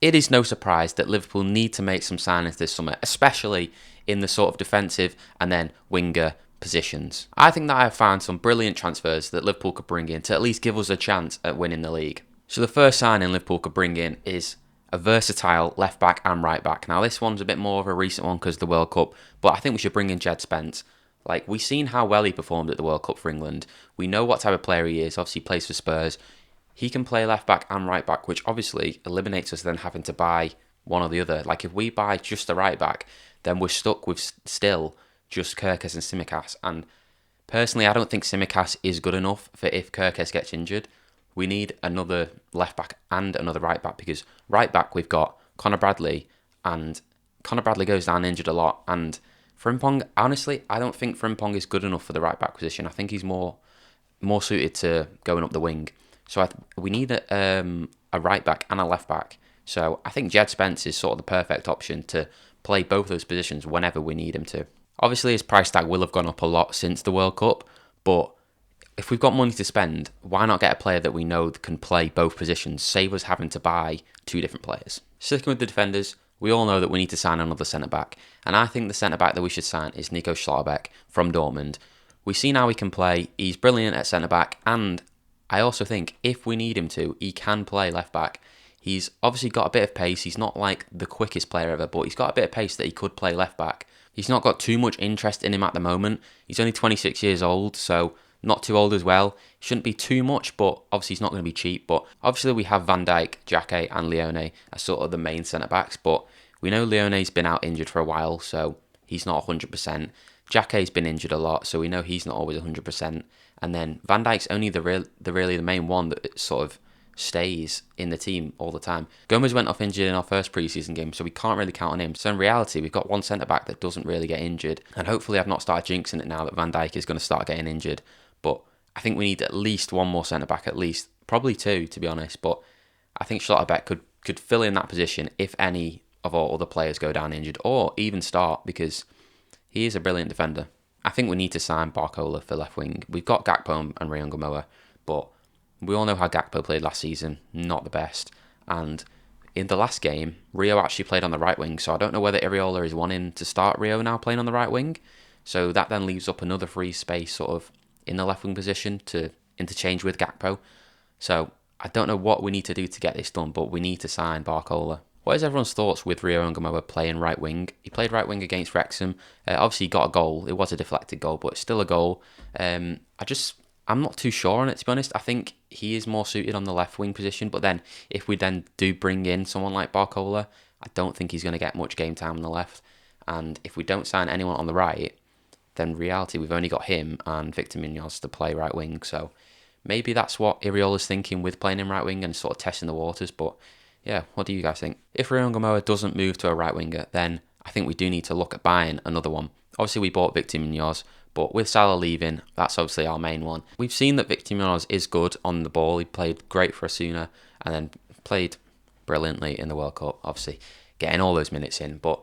It is no surprise that Liverpool need to make some signings this summer, especially in the sort of defensive and then winger positions. I think that I have found some brilliant transfers that Liverpool could bring in to at least give us a chance at winning the league. So the first signing Liverpool could bring in is a versatile left back and right back. Now this one's a bit more of a recent one because of the World Cup, but I think we should bring in Jed Spence. Like, we've seen how well he performed at the World Cup for England. We know what type of player he is. Obviously, he plays for Spurs. He can play left back and right back, which obviously eliminates us then having to buy one or the other. Like, if we buy just the right back, then we're stuck with still just Kirkes and Tsimikas. And personally, I don't think Tsimikas is good enough for if Kirkes gets injured. We need another left back and another right back, because right back we've got Conor Bradley, and Conor Bradley goes down injured a lot. And Frimpong, honestly, I don't think Frimpong is good enough for the right back position. I think he's more suited to going up the wing. So we need a right back and a left back. So I think Jed Spence is sort of the perfect option to play both those positions whenever we need him to. Obviously, his price tag will have gone up a lot since the World Cup, but if we've got money to spend, why not get a player that we know can play both positions, save us having to buy two different players? Sticking with the defenders, we all know that we need to sign another centre-back, and I think the centre-back that we should sign is Nico Schlotterbeck from Dortmund. We've seen how he can play, he's brilliant at centre-back, and I also think if we need him to, he can play left-back. He's obviously got a bit of pace, he's not like the quickest player ever, but he's got a bit of pace that he could play left-back. He's not got too much interest in him at the moment, he's only 26 years old, so not too old as well. Shouldn't be too much, but obviously he's not going to be cheap. But obviously we have Van Dijk, Xhaka and Leone as sort of the main centre-backs, but we know Leone's been out injured for a while, so he's not 100%. Xhaka's been injured a lot, so we know he's not always 100%. And then Van Dijk's only the main one that sort of stays in the team all the time. Gomez went off injured in our first pre-season game, so we can't really count on him. So in reality, we've got one centre-back that doesn't really get injured. And hopefully I've not started jinxing it now that Van Dijk is going to start getting injured. But I think we need at least one more centre-back, at least. Probably two, to be honest. But I think Schlotterbeck could fill in that position if any of our other players go down injured, or even start, because he is a brilliant defender. I think we need to sign Barcola for left wing. We've got Gakpo and Ryan Gamoa, but we all know how Gakpo played last season, not the best. And in the last game, Rio actually played on the right wing, so I don't know whether Iriola is wanting to start Rio now playing on the right wing. So that then leaves up another free space sort of in the left wing position to interchange with Gakpo. So I don't know what we need to do to get this done, but we need to sign Barcola. What is everyone's thoughts with Rio Ngamoa playing right wing? He played right wing against Wrexham. Obviously, he got a goal. It was a deflected goal, but it's still a goal. I'm not too sure on it, to be honest. I think he is more suited on the left wing position. But then, if we then do bring in someone like Barcola, I don't think he's going to get much game time on the left. And if we don't sign anyone on the right, then in reality, we've only got him and Victor Munoz to play right wing. So maybe that's what Iriola's thinking with playing him right wing and sort of testing the waters. But yeah, what do you guys think? If Ryan Gamoa doesn't move to a right winger, then I think we do need to look at buying another one. Obviously, we bought Victor Munoz, but with Salah leaving, that's obviously our main one. We've seen that Victor Munoz is good on the ball. He played great for Osasuna and then played brilliantly in the World Cup, obviously getting all those minutes in. But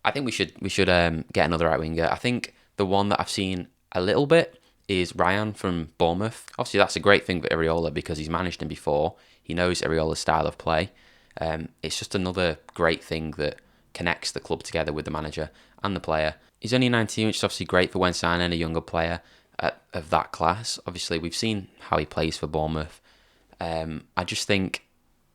I think we should get another right winger. I think the one that I've seen a little bit is Ryan from Bournemouth. Obviously, that's a great thing for Iriola because he's managed him before. He knows Iriola's style of play. It's just another great thing that connects the club together with the manager and the player. He's only 19, which is obviously great for when signing a younger player of that class. Obviously, we've seen how he plays for Bournemouth. I just think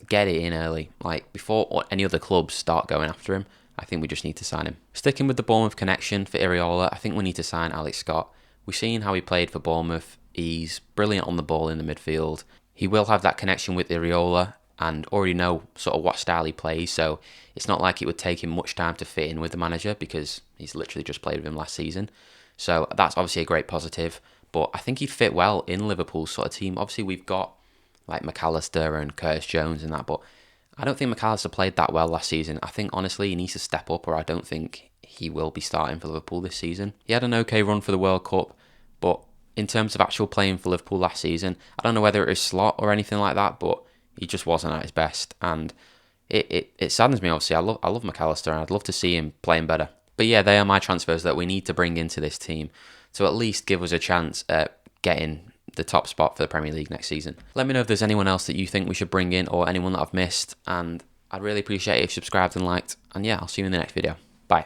get it in early, like before any other clubs start going after him. I think we just need to sign him. Sticking with the Bournemouth connection for Iriola, I think we need to sign Alex Scott. We've seen how he played for Bournemouth. He's brilliant on the ball in the midfield. He will have that connection with Iriola and already know sort of what style he plays, so it's not like it would take him much time to fit in with the manager because he's literally just played with him last season. So that's obviously a great positive, but I think he'd fit well in Liverpool's sort of team. Obviously, we've got like McAllister and Curtis Jones and that, but I don't think McAllister played that well last season. I think, honestly, he needs to step up, or I don't think he will be starting for Liverpool this season. He had an okay run for the World Cup, but in terms of actual playing for Liverpool last season, I don't know whether it was slot or anything like that, but he just wasn't at his best, and it saddens me, obviously. I love McAllister, and I'd love to see him playing better. But yeah, they are my transfers that we need to bring into this team to at least give us a chance at getting the top spot for the Premier League next season. Let me know if there's anyone else that you think we should bring in, or anyone that I've missed, and I'd really appreciate it if you subscribed and liked. And yeah, I'll see you in the next video. Bye.